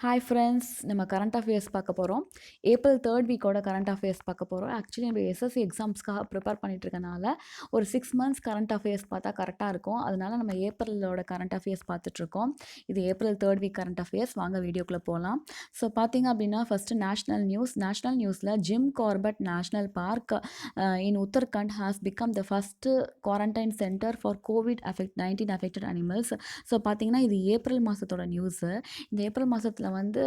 Hi friends, நம்ம current affairs பார்க்க போகிறோம். ஏப்ரல் 3 வீக்கோட கரண்ட் அஃபேர்ஸ் பார்க்க போகிறோம். ஆக்சுவலி நம்ம எஸ்எஸ்சி எக்ஸாம்ஸ்க்காக ப்ரிப்பேர் பண்ணிட்டு இருக்கனால ஒரு 6 மந்த்ஸ் கரண்ட் அஃபேர்ஸ் பார்த்தா கரெக்டாக இருக்கும். அதனால நம்ம ஏப்ரலோட கரண்ட் அஃபேர்ஸ் பார்த்துட்ருக்கோம். இது ஏப்ரல் 3 வீக் கரண்ட் அஃபேர்ஸ். வாங்க வீடியோக்குள்ளே போகலாம். ஸோ பார்த்தீங்க அப்படின்னா ஃபஸ்ட்டு நேஷ்னல் நியூஸில் Jim Corbett national park in Uttarakhand has become the first quarantine centre for COVID-19 affected animals. So பார்த்தீங்கன்னா இது ஏப்ரல் மாதத்தோட நியூஸு. இந்த ஏப்ரல் மாதத்தில் வந்து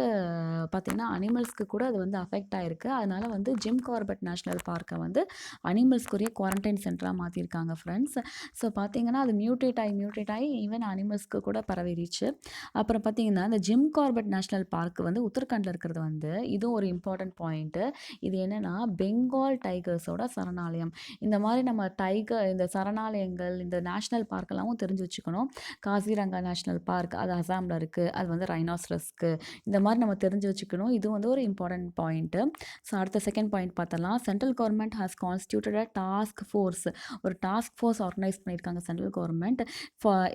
பார்த்திங்கன்னா அனிமல்ஸ்க்கு கூட அது வந்து அஃபெக்ட் ஆகிருக்கு. அதனால் வந்து ஜிம் கார்பெட் நேஷ்னல் பார்க்கை வந்து அனிமல்ஸ்க்குரிய குவாரண்டைன் சென்டராக மாற்றிருக்காங்க ஃப்ரெண்ட்ஸ். ஸோ பார்த்திங்கன்னா அது மியூட்டேட் ஆகி ஈவன் அனிமல்ஸ்க்கு கூட பரவிடுச்சு. அப்புறம் பார்த்திங்கன்னா இந்த ஜிம் கார்பெட் நேஷ்னல் பார்க் வந்து உத்தரகண்டில் இருக்கிறது வந்து இதுவும் ஒரு இம்பார்ட்டன்ட் பாயிண்ட்டு. இது என்னென்னா பெங்கால் டைகர்ஸோட சரணாலயம். இந்த மாதிரி நம்ம இந்த சரணாலயங்கள் இந்த நேஷ்னல் பார்க்கெல்லாமும் தெரிஞ்சு வச்சுக்கணும். காசிரங்கா நேஷ்னல் பார்க் அது அசாமில் இருக்குது. அது வந்து ரைனாசரஸ்க்கு இந்த மாதிரி நம்ம தெரிஞ்சு வச்சுக்கணும். இது வந்து ஒரு இம்பார்ட்டன்ட் பாயிண்ட்டு. ஸோ அடுத்த செகண்ட் பாயிண்ட் பார்த்தலாம். Central government has constituted a task force. ஒரு டாஸ்க் ஃபோர்ஸ் ஆர்கனைஸ் பண்ணியிருக்காங்க சென்ட்ரல் கவர்மெண்ட்.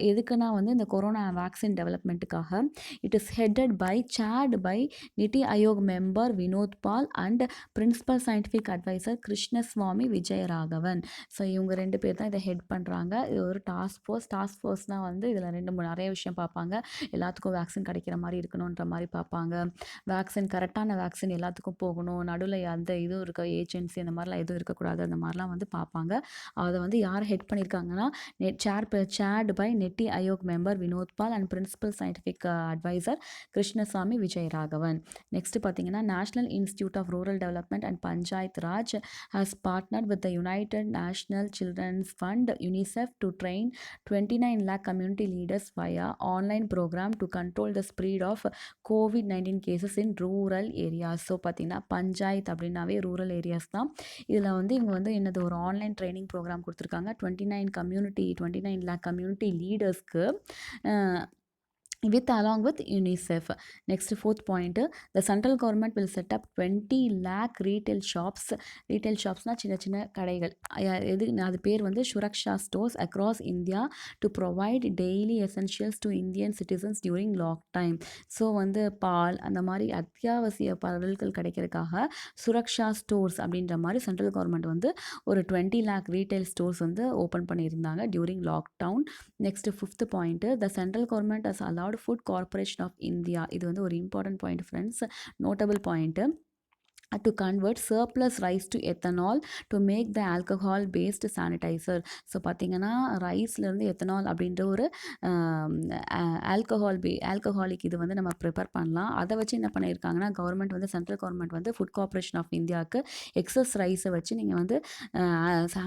எதுக்குன்னா வந்து இந்த கொரோனா வேக்சின் டெவலப்மெண்ட்டுக்காக. It is chaired by NITI Aayog member Vinod Paul and principal scientific adviser Krishnaswamy Vijayaraghavan. So இவங்க 2 பேர் தான் இதை ஹெட் பண்ணுறாங்க. இது ஒரு டாஸ்க் ஃபோர்ஸ்னால் வந்து இதில் நிறைய விஷயம் பார்ப்பாங்க. எல்லாத்துக்கும் வேக்சின் கிடைக்கிற மாதிரி இருக்கணுன்ற மாதிரி பார்ப்பாங்க. கரெக்டான வேக்சின் எல்லாத்துக்கும் போகணும். நடுவில் எந்த இதுவும் இருக்க ஏஜென்சி அந்த மாதிரிலாம் எதுவும் இருக்கக்கூடாது. அந்த மாதிரிலாம் வந்து பார்ப்பாங்க. அதை வந்து யார் ஹெட் பண்ணியிருக்காங்கன்னா chaired by NITI Aayog member Vinod Paul and principal scientific adviser Krishnasamy Vijayaraghavan. Next பார்த்தீங்கன்னா National Institute of Rural Development and Panchayat Raj has partnered with the United National Children's Fund UNICEF to train 29 lakh community leaders via online program to control the spread of COVID-19 cases in rural areas. So பார்த்தீங்கன்னா பஞ்சாயத்து அப்படின்னாவே rural areas தான். இதில் வந்து இவங்க வந்து என்னது ஒரு online training program கொடுத்துருக்காங்க. 29 lakh கம்யூனிட்டி லீடர்ஸ்க்கு along with UNICEF. Next, fourth point, the central government will set up 20 lakh retail shops. Retail shopsனா சின்ன கடைகள். அது பேர் வந்து Suraksha stores across India to provide daily essentials to Indian citizens during lockdown. So வந்து பால் அந்த மாதிரி அத்தியாவசிய பொருட்கள் கிடைக்கிறதுக்காக சுரக்ஷா ஸ்டோர்ஸ் அப்படின்ற மாதிரி சென்ட்ரல் கவர்மெண்ட் வந்து ஒரு 20 lakh ரீட்டைல் ஸ்டோர்ஸ் வந்து ஓப்பன் பண்ணியிருந்தாங்க during lockdown. Next fifth point, the central government has allowed food corporation of India. இது வந்து ஒரு important point friends, notable point. To convert surplus rice to ethanol to make the alcohol based sanitizer. So பார்த்தீங்கன்னா ரைஸ்லேருந்து ethanol அப்படின்ற ஒரு alcoholic இது வந்து நம்ம prepare பண்ணலாம். அதை வச்சு என்ன பண்ணியிருக்காங்கன்னா கவர்மெண்ட் வந்து சென்ட்ரல் கவர்மெண்ட் வந்து ஃபுட் கார்ப்பரேஷன் ஆஃப் இந்தியாவுக்கு எக்ஸஸ் ரைஸை வச்சு நீங்கள் வந்து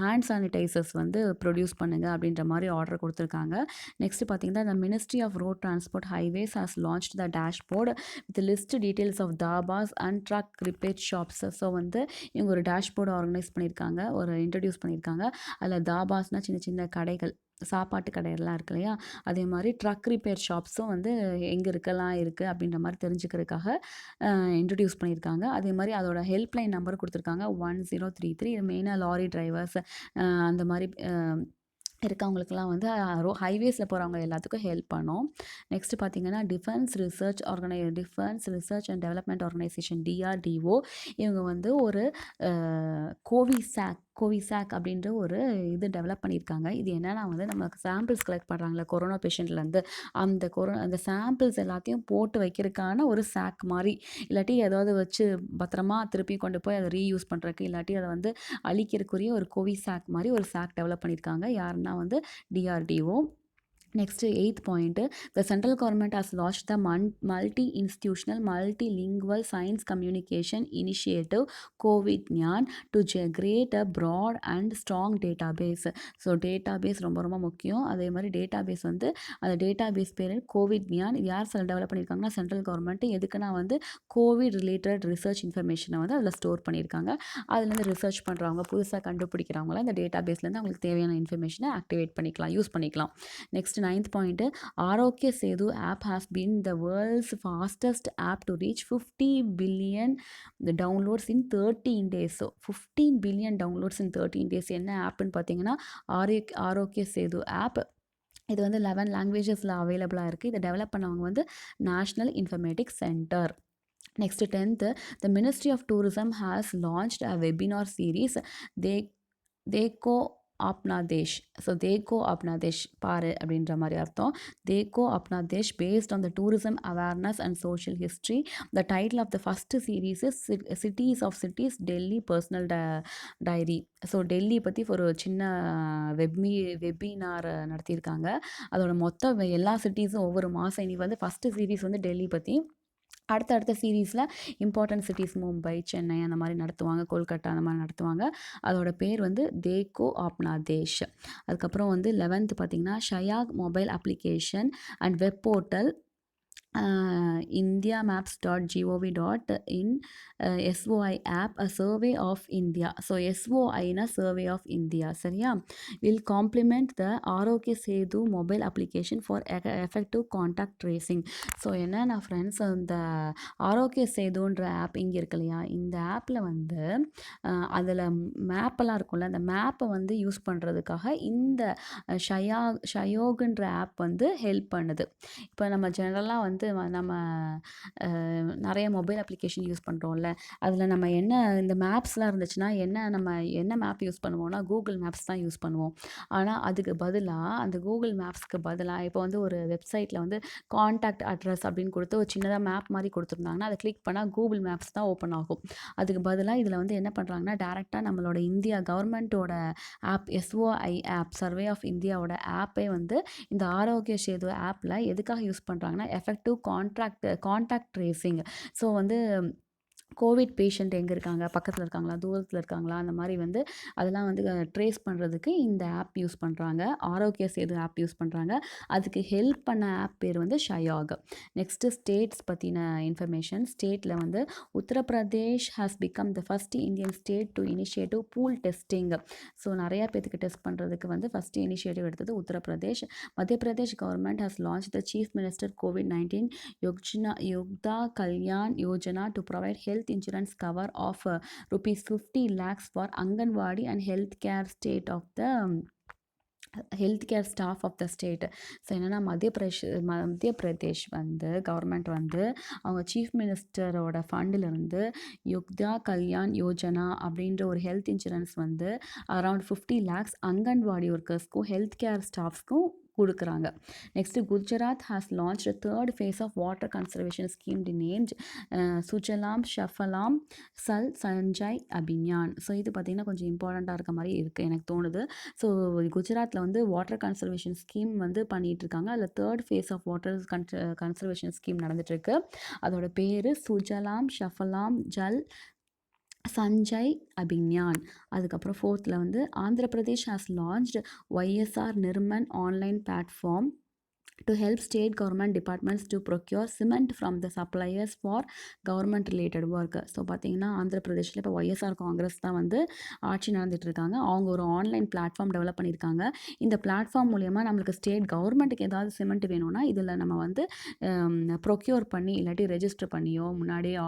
ஹேண்ட் சானிடைசர்ஸ் வந்து ப்ரொடியூஸ் பண்ணுங்கள் அப்படின்ற மாதிரி ஆர்டர் கொடுத்துருக்காங்க. நெக்ஸ்ட் பார்த்தீங்கன்னா the Ministry of Road Transport Highways has launched the dashboard with list details of dabas and truck repair shops. So வந்து இவங்க ஒரு டேஷ்போர்டு ஆர்கனைஸ் பண்ணியிருக்காங்க, இன்ட்ரடியூஸ் பண்ணியிருக்காங்க. அதில் தாபாஸ்னால் சின்ன கடைகள், சாப்பாட்டு கடையெல்லாம் இருக்கு இல்லையா, அதே மாதிரி ட்ரக் ரிப்பேர் ஷாப்ஸும் வந்து எங்கே இருக்குது அப்படின்ற மாதிரி தெரிஞ்சுக்கிறதுக்காக இன்ட்ரடியூஸ் பண்ணியிருக்காங்க. அதே மாதிரி அதோட ஹெல்ப்லைன் நம்பர் கொடுத்துருக்காங்க 1033. இது மெயினாக லாரி டிரைவர்ஸ் அந்த மாதிரி இருக்கவங்களுக்கெல்லாம் வந்து ஹைவேஸில் போகிறவங்க எல்லாத்துக்கும் ஹெல்ப் பண்ணும். நெக்ஸ்ட் பார்த்தீங்கன்னா defence research and development organisation DRDO இவங்க வந்து ஒரு கோவிசாக் அப்படின்ற ஒரு இது டெவலப் பண்ணியிருக்காங்க. இது என்னென்னா வந்து நமக்கு சாம்பிள்ஸ் கலெக்ட் பண்ணுறாங்களே கொரோனா பேஷண்ட்லேருந்து, அந்த சாம்பிள்ஸ் எல்லாத்தையும் போட்டு வைக்கிறதுக்கான ஒரு சாக் மாதிரி, இல்லாட்டி ஏதாவது வச்சு பத்திரமா திருப்பி கொண்டு போய் அதை ரீயூஸ் பண்ணுறதுக்கு, இல்லாட்டி அதை வந்து அழிக்கிறதுக்குரிய ஒரு கோவிசாக் மாதிரி ஒரு சாக் டெவலப் பண்ணியிருக்காங்க. யாருன்னா வந்து DRDO. Next, 8th point, the central government has launched the multi-institutional multilingual science communication initiative COVID-19 to create a broad and strong database. So database ரொம்ப முக்கியம். அதே மாதிரி டேட்டாபேஸ் வந்து அந்த டேட்டாபேஸ் பேர் COVID-19. இது யார் டெவலப் பண்ணியிருக்காங்கன்னா சென்ட்ரல் கவர்மெண்ட். எதுக்குன்னா வந்து கோவிட் ரிலேட்டட் ரிசர்ச் இன்ஃபர்மேஷனை வந்து அதில் ஸ்டோர் பண்ணியிருக்காங்க. அதுலேருந்து ரிசர்ச் பண்ணுறவங்க, புதுசாக கண்டுபிடிக்கிறவங்களாம் இந்த டேட்டாபேஸ்லேருந்து அவங்களுக்கு தேவையான இன்ஃபர்மேஷனை ஆக்டிவேட் யூஸ் பண்ணிக்கலாம். Next 9th point, Arogya Setu app has been the world's fastest app to reach 50 billion downloads in 13 days. So 15 billion downloads in 13 days. என்ன ஆப்னு பார்த்தீங்கன்னா ஆரோக்கிய சேது ஆப். இது வந்து 11 லாங்குவேஜஸில் அவைலபிளாக இருக்குது. இதை டெவலப் பண்ணவங்க வந்து national informatics centre. Next 10th, the Ministry of Tourism has launched a webinar series, they Dekho Apna Desh. So Dekho Apna Desh பாரு அப்படின்ற மாதிரி அர்த்தம். Dekho Apna Desh based on the tourism awareness and social history. The title of the first series is cities of cities Delhi personal diary. So Delhi பற்றி ஒரு சின்ன webinar நடத்தியிருக்காங்க. அதோட மொத்த எல்லா சிட்டிஸும் ஒவ்வொரு மாதம் இனி வந்து ஃபஸ்ட்டு சீரீஸ் வந்து டெல்லி பற்றி, அடுத்த சீரீஸில் இம்பார்ட்டன்ட் சிட்டிஸ் மும்பை, சென்னை அந்த மாதிரி நடத்துவாங்க, கொல்கட்டா அந்த மாதிரி நடத்துவாங்க. அதோட பேர் வந்து தேக்கோ ஆப்னா தேஷ். அதுக்கப்புறம் வந்து 11th பார்த்திங்கன்னா Sahyog mobile application and web portal indiamaps.gov.in SOI app a survey of India. So SOI na survey of India சரியா will complement the Aarogya Setu mobile application for effective contact tracing. So என்னென்னா ஃப்ரெண்ட்ஸ், அந்த ஆரோக்கிய சேதுன்ற ஆப் இங்கே இருக்கு இல்லையா, இந்த ஆப்பில் வந்து அதில் மேப்பெல்லாம் இருக்கும்ல, அந்த மேப்பை வந்து யூஸ் பண்ணுறதுக்காக இந்த ஷயோகுன்ற ஆப் வந்து ஹெல்ப் பண்ணுது. இப்போ நம்ம ஜெனரலாக வந்து நம்ம நிறைய மொபைல் அப்ளிகேஷன் யூஸ் பண்ணுறோம்ல, அதில் நம்ம என்ன இந்த மேப்ஸ்லாம் இருந்துச்சுன்னா நம்ம என்ன மேப் யூஸ் பண்ணுவோம்னா கூகுள் மேப்ஸ் தான் யூஸ் பண்ணுவோம். ஆனால் அதுக்கு பதிலாக அந்த கூகுள் மேப்ஸ்க்கு பதிலாக இப்போ வந்து ஒரு வெப்சைட்டில் வந்து கான்டாக்ட் அட்ரஸ் அப்படின்னு கொடுத்து ஒரு சின்னதாக மேப் மாதிரி கொடுத்துருந்தாங்கன்னா அதை கிளிக் பண்ணால் கூகுள் மேப்ஸ் தான் ஓப்பன் ஆகும். அதுக்கு பதிலாக இதில் வந்து என்ன பண்ணுறாங்கன்னா டேரெக்டாக நம்மளோட இந்தியா கவர்மெண்ட்டோட app SOI app, survey of இந்தியாவோட ஆப்பே வந்து இந்த ஆரோக்கிய சேது ஆப்பில் எதுக்காக யூஸ் பண்ணுறாங்கன்னா எஃபெக்டிவ் கான்டாக்ட் ட்ரேசிங். ஸோ வந்து கோவிட் பேஷண்ட் எங்கே இருக்காங்க, பக்கத்தில் இருக்காங்களா, தூரத்தில் இருக்காங்களா, அந்த மாதிரி வந்து அதெல்லாம் வந்து ட்ரேஸ் பண்ணுறதுக்கு இந்த ஆப் யூஸ் பண்ணுறாங்க. ஆரோக்கிய சேது ஆப் யூஸ் பண்ணுறாங்க. அதுக்கு ஹெல்ப் பண்ண ஆப் பேர் வந்து ஷயாக். நெக்ஸ்ட்டு ஸ்டேட்ஸ் பற்றின இன்ஃபர்மேஷன். ஸ்டேட்டில் வந்து Uttar Pradesh has become the first Indian state to initiative pool testing. So நிறையா பேத்துக்கு டெஸ்ட் பண்ணுறதுக்கு வந்து ஃபஸ்ட்டு இனிஷியேட்டிவ் எடுத்தது உத்தரப்பிரதேஷ். மத்திய Pradesh government has launch the chief minister COVID-19 Yukta Kalyan Yojana to provide health insurance cover of rupees 50 lakhs for Anganwadi and healthcare staff of the state. So என்னென்னா மத்திய பிரதேஷ் வந்து government வந்து அவங்க சீஃப் மினிஸ்டரோட ஃபண்டிலிருந்து யுக்தா கல்யாண் யோஜனா அப்படின்ற ஒரு ஹெல்த் இன்சூரன்ஸ் வந்து அரவுண்ட் 50 lakhs அங்கன்வாடி ஒர்க்கர்ஸ்க்கும் ஹெல்த் கேர் ஸ்டாஃப்ஸ்க்கும் கொடுக்குறாங்க. Next Gujarat has launch third phase of water conservation scheme named Sujalam Sufalam Jal Sanchay Abhiyan. So இது பார்த்திங்கன்னா கொஞ்சம் இம்பார்ட்டண்ட்டாக இருக்க மாதிரி இருக்குது எனக்கு தோணுது. ஸோ குஜராத்தில் வந்து வாட்டர் கன்சர்வேஷன் ஸ்கீம் வந்து பண்ணிகிட்ருக்காங்க. அதில் third phase of water conservation scheme நடந்துகிட்ருக்கு. அதோட பேர் சுஜலாம் ஷஃபலாம் ஜல் சஞ்சய் அபியான். அதுக்கப்புறம் 4th வந்து Andhra Pradesh has launched YSR நிர்மன் online platform to help state government departments to procure cement from the suppliers for government related work. So பார்த்தீங்கன்னா ஆந்திர பிரதேஷில் இப்போ YSR காங்கிரஸ் தான் வந்து ஆட்சி நடந்துட்டு இருக்காங்க. அவங்க ஒரு ஆன்லைன் பிளாட்ஃபார்ம் டெவலப் பண்ணியிருக்காங்க. இந்த பிளாட்ஃபார்ம் மூலயமா நம்மளுக்கு ஸ்டேட் கவர்மெண்ட்டுக்கு ஏதாவது சிமெண்ட் வேணும்னா இதில் நம்ம வந்து ப்ரொக்யூர் பண்ணி இல்லாட்டி ரெஜிஸ்டர் பண்ணியோ முன்னாடியே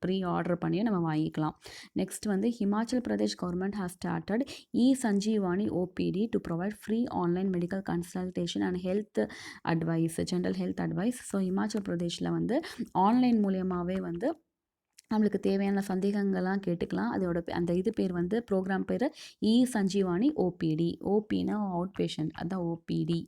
ப்ரீ ஆர்டர் பண்ணியோ நம்ம வாங்கிக்கலாம். நெக்ஸ்ட் வந்து Himachal Pradesh government has started இ-சஞ்சீவானி OPD to provide free online medical consultation and health advice, general health advice. So Himachal பிரதேஷில் வந்து ஆன்லைன் மூலியமாகவே வந்து நம்மளுக்கு தேவையான சந்தேகங்கள்லாம் கேட்டுக்கலாம். அதோட அந்த இது பேர் வந்து ப்ரோக்ராம் பேர் இ-சஞ்சீவானி OPD. ஓபினா அவுட் பேஷண்ட், அதுதான் OPD.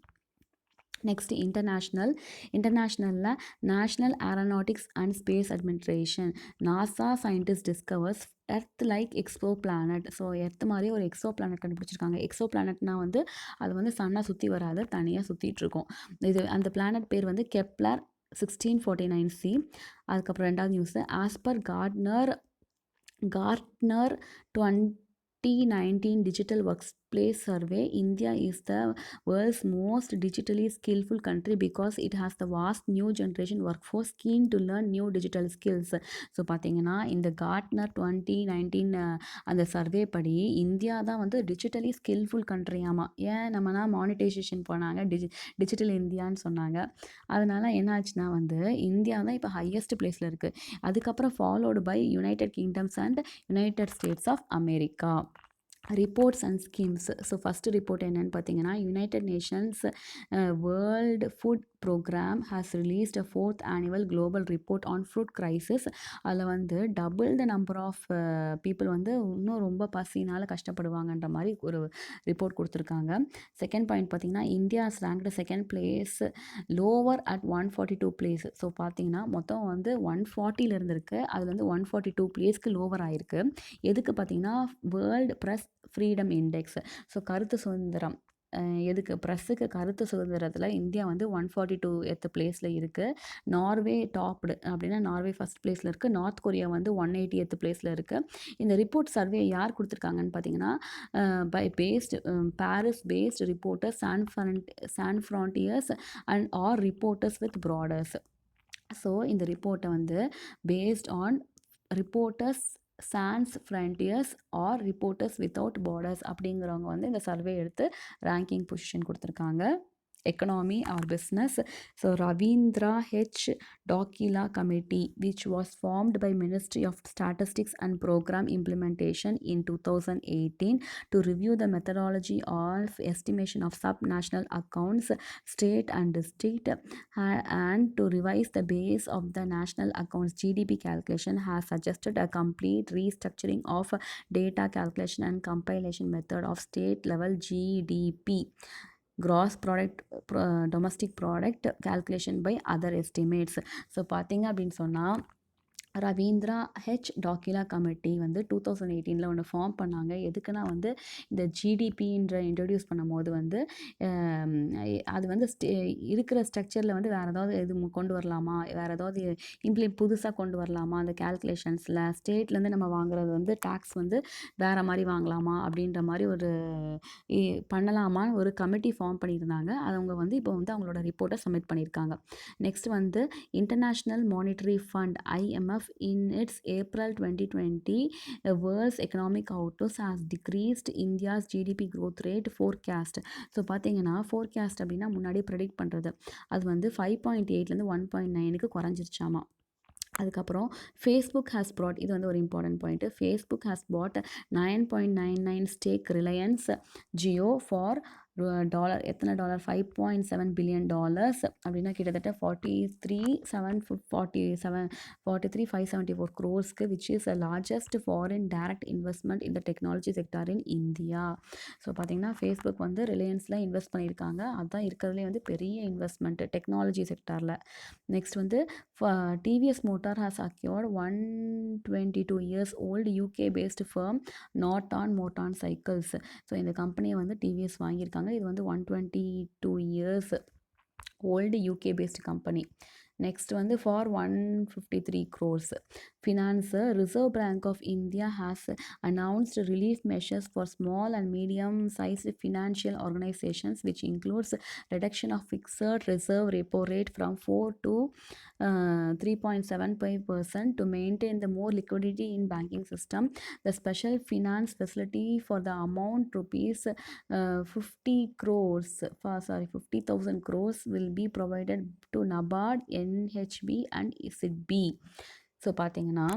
நெக்ஸ்ட் இன்டர்நேஷ்னலில் National Aeronautics and Space Administration NASA scientist discovers Earth like exoplanet. So Earth மாதிரி ஒரு எக்ஸோ பிளானட் கண்டுபிடிச்சிருக்காங்க. எக்ஸோ பிளானட்னா வந்து அது வந்து சன்னை சுற்றி வராது, தனியாக சுற்றிட்டுருக்கும். இது அந்த பிளானட் பேர் வந்து கெப்லர் 1649c. அதுக்கப்புறம் 2வது news ஆஸ்பர் Gardner 2019 digital workplace survey, India is the world's most digitally skillful country because it has the vast new generation workforce keen to learn new digital skills. So பார்த்தீங்கன்னா இந்த Gardner 2019 அந்த survey படி India தான் வந்து digitally skilful கண்ட்ரியாமா. ஏன் நம்மனா monetisation பண்ணாங்க, digital இந்தியான்னு சொன்னாங்க. அதனால் என்ன ஆச்சுன்னா வந்து இந்தியா தான் இப்போ ஹையஸ்ட் பிளேஸில் இருக்குது. அதுக்கப்புறம் followed by United Kingdoms and United States of America. Reports and schemes. So first report என்னன்னு பார்த்தீங்கன்னா, United Nations World Food Programme has released a 4th annual global report on food crisis. அதில் வந்து double the number of people வந்து இன்னும் ரொம்ப பசினால் கஷ்டப்படுவாங்கன்ற மாதிரி ஒரு ரிப்போர்ட் கொடுத்துருக்காங்க. செகண்ட் பாயிண்ட் பார்த்தீங்கன்னா, India is ranked second place lower at 142 place. So பார்த்தீங்கன்னா மொத்தம் வந்து 140 இருந்திருக்கு, அதில் வந்து 142 பிளேஸ்க்கு லோவர் ஆயிருக்கு. எதுக்கு பார்த்தீங்கன்னா, world press freedom index. So கருத்து சுதந்திரம், எதுக்கு ப்ரெஸ்ஸுக்கு கருத்து சுதந்திரத்தில் இந்தியா வந்து 142th பிளேஸில் இருக்குது. நார்வே டாப்டு அப்படின்னா நார்வே ஃபஸ்ட் பிளேஸில் இருக்குது. நார்த் கொரியா வந்து 180th பிளேஸில் இருக்குது. இந்த ரிப்போர்ட் சர்வே யார் கொடுத்துருக்காங்கன்னு பார்த்தீங்கன்னா, by Paris based reporters sans frontiers and or reporters with borders. So இந்த ரிப்போர்ட்டை வந்து based on reporters sans frontiers or reporters without borders அப்படிங்கிறவங்க வந்து இந்த சர்வே எடுத்து ரேங்கிங் பொசிஷன் கொடுத்துருக்காங்க. Economy or business. So Ravindra H டாக்கிலா committee which was formed by Ministry of Statistics and Program Implementation in 2018 to review the methodology of estimation of sub-national accounts, state and district, and to revise the base of the national accounts GDP calculation, has suggested a complete restructuring of data calculation and compilation method of state level GDP, gross product, domestic product calculation by other estimates. So பார்த்தீங்க அப்படின்னு சொன்னால், Ravindra H டாக்கிலா committee வந்து 2018 ஒன்று form பண்ணாங்க. எதுக்குன்னா வந்து இந்த ஜிடிபின்ற இன்ட்ரடியூஸ் பண்ணும்போது வந்து அது வந்து இருக்கிற ஸ்ட்ரக்சரில் வந்து வேறு ஏதாவது இது கொண்டு வரலாமா, வேறு ஏதாவது புதுசாக கொண்டு வரலாமா, அந்த கேல்குலேஷன்ஸில் ஸ்டேட்லேருந்து நம்ம வாங்குறது வந்து டேக்ஸ் வந்து வேறு மாதிரி வாங்கலாமா அப்படின்ற மாதிரி ஒரு பண்ணலாமான்னு ஒரு கமிட்டி ஃபார்ம் பண்ணியிருந்தாங்க. அவங்க வந்து இப்போ வந்து அவங்களோட ரிப்போர்ட்டை சப்மிட் பண்ணியிருக்காங்க. நெக்ஸ்ட் வந்து international monetary fund IMF in its April 2020 World's Economic Outlook has decreased India's GDP growth rate forecast. So பார்த்தீங்கன்னா ஃபோர்காஸ்ட் அப்படின்னா முன்னாடி ப்ரெடிக்ட் பண்ணுறது, அது வந்து 5.8லேருந்து 1.9க்கு குறைஞ்சிருச்சாமா. அதுக்கப்புறம் ஃபேஸ்புக் ஹேஸ் ப்ராட், இது வந்து ஒரு important point, Facebook has bought 9.99 stake Reliance Jio for dollar எத்தனை டாலர் $5.7 பில்லியன் அப்படின்னா கிட்டத்தட்ட 43,574 crores, which is the largest foreign direct investment in the technology sector in India. So பார்த்தீங்கன்னா ஃபேஸ்புக் வந்து ரிலையன்ஸில் இன்வெஸ்ட் பண்ணியிருக்காங்க. அதுதான் இருக்கிறதுலே வந்து பெரிய இன்வெஸ்ட்மெண்ட் டெக்னாலஜி செக்டாரில். நெக்ஸ்ட் வந்து TVS Motor has acquired 122 years old UK based firm Norton motorcycles. So இந்த கம்பெனியை வந்து டிவிஎஸ் வாங்கியிருக்காங்க. இது வந்து 122 years old UK based company. Next வந்து for 153 crores. Finance, Reserve bank of India has announced relief measures for small and medium sized financial organizations, which includes reduction of fixed reserve repo rate from 4 to 3.75% to maintain the more liquidity in banking system. The special finance facility for the amount rupees 50,000 crores will be provided to NABARD, NHB and SIDB. So பார்த்தீங்கன்னா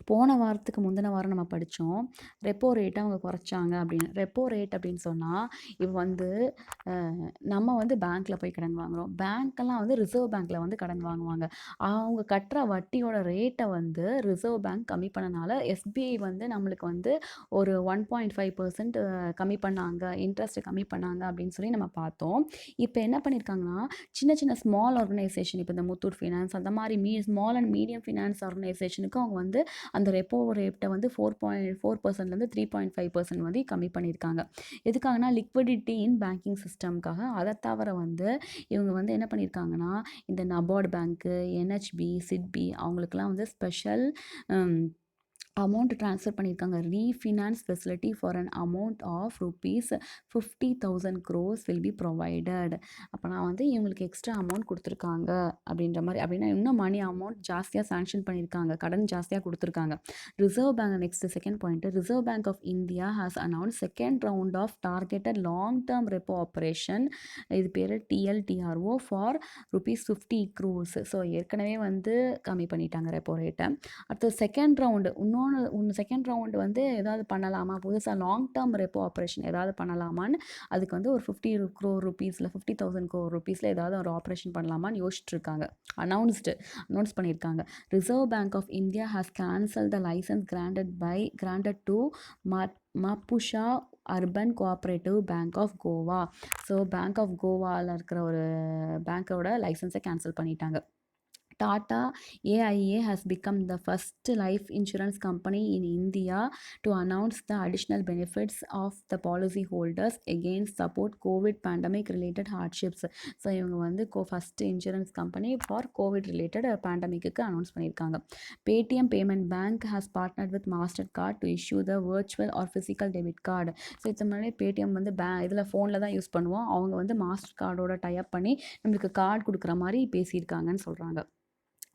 போன வாரத்துக்கு முந்தின வாரம் நம்ம படித்தோம், repo ரேட்டை அவங்க குறைச்சாங்க அப்படின்னு. ரெப்போ ரேட் அப்படின்னு சொன்னால், இப்போ வந்து நம்ம வந்து பேங்க்கில் போய் கடன் வாங்குகிறோம், பேங்க்கெல்லாம் வந்து ரிசர்வ் பேங்க்கில் வந்து கடன் வாங்குவாங்க. அவங்க கட்டுற வட்டியோட ரேட்டை வந்து ரிசர்வ் பேங்க் கம்மி பண்ணனால SBI வந்து நம்மளுக்கு வந்து ஒரு 1.5% கம்மி பண்ணாங்க, இன்ட்ரெஸ்ட்டு கம்மி பண்ணாங்க அப்படின்னு சொல்லி நம்ம பார்த்தோம். இப்போ என்ன பண்ணியிருக்காங்கன்னா, சின்ன சின்ன ஸ்மால் ஆர்கனைசேஷன், இப்போ இந்த முத்தூட் ஃபினான்ஸ் அந்த மாதிரி ஸ்மால் அண்ட் மீடியம் ஃபினான்ஸ் ஆர்கனைசேஷனுக்கு அவங்க வந்து அந்த ரெப்போ ரேட்டை வந்து 4.4%லேருந்து 3.5% வந்து கம்மி பண்ணியிருக்காங்க. எதுக்காகனா லிக்விடிட்டி இன் பேங்கிங் சிஸ்டம்காக. அதை தவிர வந்து இவங்க வந்து என்ன பண்ணியிருக்காங்கன்னா, இந்த நபார்டு பேங்க்கு, NHB, SIDB அவங்களுக்கெல்லாம் வந்து ஸ்பெஷல் அமௌண்ட் ட்ரான்ஸ்ஃபர் பண்ணியிருக்காங்க. Refinance facility for an amount of rupees 50,000 crores will be provided. அப்போனா வந்து இவங்களுக்கு எக்ஸ்ட்ரா அமௌண்ட் கொடுத்துருக்காங்க அப்படின்ற மாதிரி. அப்படின்னா இன்னும் மணி அமௌண்ட் ஜாஸ்தியாக சாங்ஷன் பண்ணியிருக்காங்க, கடன் ஜாஸ்தியாக கொடுத்துருக்காங்க. Reserve bank, next second point, reserve bank of India has announce second round of targeted long term repo operation, இது பேர் TLTRO for rupees 50 crores. So ஏற்கனவே வந்து கம்மி பண்ணிட்டாங்க ரெப்போ ரேட்டை. அடுத்து செகண்ட் ரவுண்டு இன்னொரு இன்னொன்று செகண்ட் ரவுண்டு வந்து ஏதாவது பண்ணலாமா, புதுசாக லாங் டேர்ம் ரெப்போ ஆப்ரேஷன் ஏதாவது பண்ணலாமான்னு அதுக்கு வந்து ஒரு 50 crore rupeesல 50,000 crore rupeesல ஏதாவது ஒரு ஆப்ரேஷன் பண்ணலாமான்னு யோசிச்சுட்டு இருக்காங்க. அனௌன்ஸ் பண்ணியிருக்காங்க. Reserve bank of India has cancel the licence granted to Mapusa urban cooperative bank of Goa. So bank of கோவாவில் இருக்கிற ஒரு பேங்க்கோட லைசன்ஸை கேன்சல் பண்ணிட்டாங்க. Tata AIA has become the first life insurance company in India to announce the additional benefits of the policy holders against support COVID pandemic related hardships. So இவங்க வந்து first insurance company for COVID related பேண்டமிக்கு announce பண்ணியிருக்காங்க. Paytm payment bank has partnered with Mastercard to issue the virtual or physical debit card. So இது முன்னாடி Paytm வந்து இதில் ஃபோனில் தான் யூஸ் பண்ணுவோம். அவங்க வந்து மாஸ்டர் கார்டோட டைப் பண்ணி நம்மளுக்கு கார்டு கொடுக்குற மாதிரி பேசியிருக்காங்கன்னு சொல்கிறாங்க.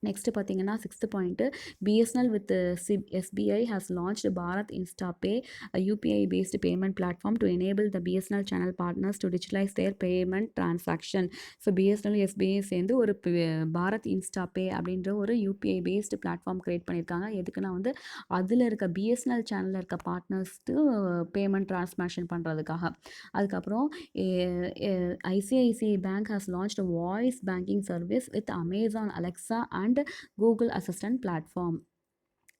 நெக்ஸ்ட் பார்த்தீங்கன்னா 6th point, BSNL with SBI has launched Bharat InstaPay, UPI based payment platform to enable the BSNL channel partners to digitalise their payment transaction. So BSNL SBI சேர்ந்து ஒரு பாரத் இன்ஸ்டாபே அப்படின்ற ஒரு யூபிஐ பேஸ்டு பிளாட்ஃபார்ம் க்ரியேட் பண்ணியிருக்காங்க. எதுக்குன்னா வந்து அதில் இருக்க பிஎஸ்என்எல் சேனலில் இருக்க பார்ட்னர்ஸ்க்கு பேமெண்ட் டிரான்ஸ்மிஷன் பண்ணுறதுக்காக. அதுக்கப்புறம் ICICI bank has launched voice banking service with Amazon Alexa and Google Assistant platform.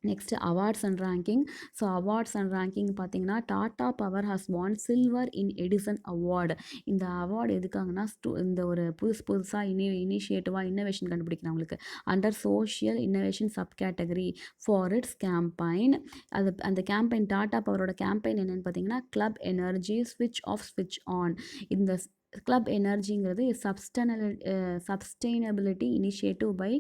Next awards and ranking. So awards and ranking பார்த்தீங்கன்னா Tata power has van silver in Edison award. இந்த award எதுக்காங்கன்னா இந்த ஒரு புதுசாக இனிஷியேட்டிவாக innovation கண்டுபிடிக்கிறவங்களுக்கு under social innovation sub category for it's campaign. அந்த campaign Tata பவரோட campaign என்னென்னு பார்த்தீங்கன்னா club energy ஸ்விட்ச் of ஸ்விட்ச் ஆன். இந்த club எனர்ஜிங்கிறது sustainability initiative by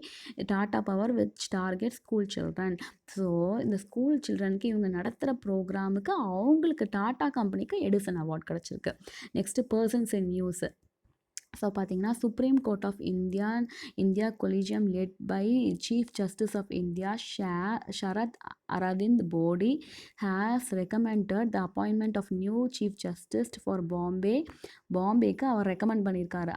Tata Power which target school children. So இந்த ஸ்கூல் சில்ட்ரனுக்கு இவங்க நடத்துகிற ப்ரோக்ராமுக்கு அவங்களுக்கு டாடா கம்பெனிக்கு எடிசன் அவார்ட் கிடச்சிருக்கு. Next persons in news. So பார்த்தீங்கன்னா Supreme Court of India collegium led by chief justice of India Sharad Arvind Bobde has recommended the appointment of new chief justice for பாம்பேக்கு அவர் ரெக்கமெண்ட் பண்ணியிருக்காரு.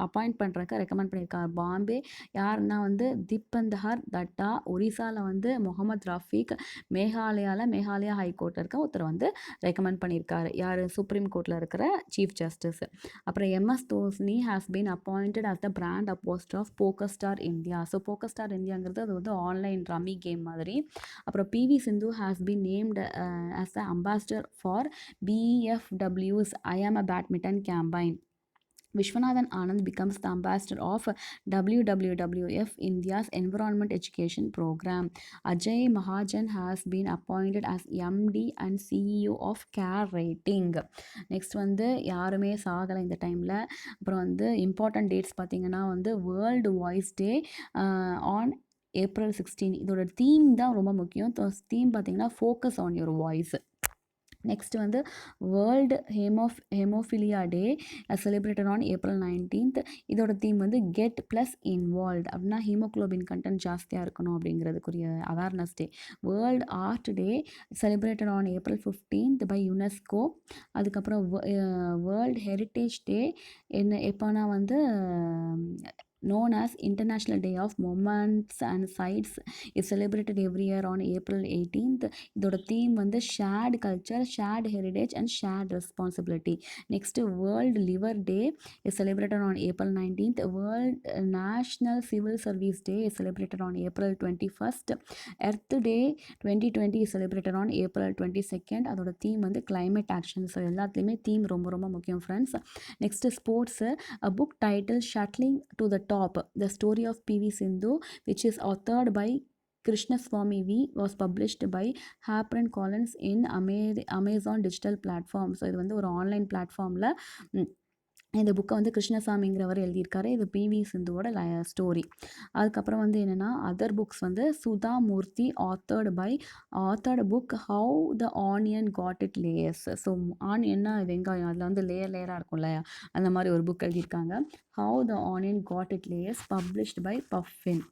அப்பாயிண்ட் பண்ணுறதுக்கு ரெக்கமெண்ட் பண்ணியிருக்காரு. பாம்பே யாருன்னா வந்து திப்பந்தஹர் தட்டா, ஒரிசாவில் வந்து முகமது ரஃபீக், மேகாலயா ஹைகோர்ட்டில் இருக்க ஒருத்தர் வந்து ரெக்கமெண்ட் பண்ணியிருக்காரு. யார்? சுப்ரீம் கோர்ட்டில் இருக்கிற சீஃப் ஜஸ்டிஸ். அப்புறம் MS Dhoni has been appointed as the brand ambassador of PokerStars India. So PokerStars இந்தியாங்கிறது அது வந்து ஆன்லைன் ரம்மி கேம் மாதிரி. அப்புறம் PV Sindhu has been named as the ambassador for BFW's I Am a Badminton campaign. Vishwanathan Anand becomes the ambassador of WWF India's Environment Education Program. Ajay Mahajan has been appointed as MD and CEO of Care Rating. Next வந்து யாருமே சாகலை இந்த டைமில். அப்புறம் வந்து important dates பார்த்திங்கன்னா வந்து world voice day on April 16. இதோட theme தான் ரொம்ப முக்கியம். தீம் பார்த்திங்கன்னா focus on your voice. Next வந்து world haemophilia day celebrated on April 19. இதோட தீம் வந்து கெட் ப்ளஸ் இன்வால்வ்ட். அப்படின்னா ஹீமோக்ளோபின் கண்டென்ட் ஜாஸ்தியாக இருக்கணும் அப்படிங்கிறதுக்குரிய awareness day. World art day celebrated on April 15 by UNESCO. அதுக்கப்புறம் வேர்ல்டு ஹெரிட்டேஜ் டே எப்போனா வந்து known as International Day of Monuments and Sites is celebrated every year on April 18. இதோட theme வந்து shared culture, shared heritage and shared responsibility. Next world liver day is celebrated on April 19. World national civil service day is celebrated on April 21. Earth day 2020 is celebrated on April 22. அதோட theme வந்து climate action. So எல்லாத்துலேயுமே theme ரொம்ப ரொம்ப முக்கியம் friends. Next sports. A book titled Shuttling to the Top, The Story of PV Sindhu, which is authored by Krishnaswamy V, was published by HarperCollins in Amazon digital platform. So இது வந்து ஒரு online பிளாட்ஃபார்மில் இந்த புக்கை வந்து கிருஷ்ணசாமிங்கிறவர் எழுதியிருக்காரு. இது PV சிந்துவோட story. அதுக்கப்புறம் வந்து என்னென்னா அதர் புக்ஸ் வந்து Sudha Murty authored book how the onion got its layers. So ஆனியன்னா வெங்காயம், அதில் வந்து லேயராக இருக்கும் இல்லையா, அந்த மாதிரி ஒரு புக் எழுதியிருக்காங்க. How the onion got its layers published by Puffin.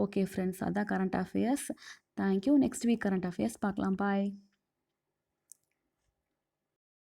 Okay friends, அதான் current affairs. Thank you. Next week current affairs பார்க்கலாம். பாய்.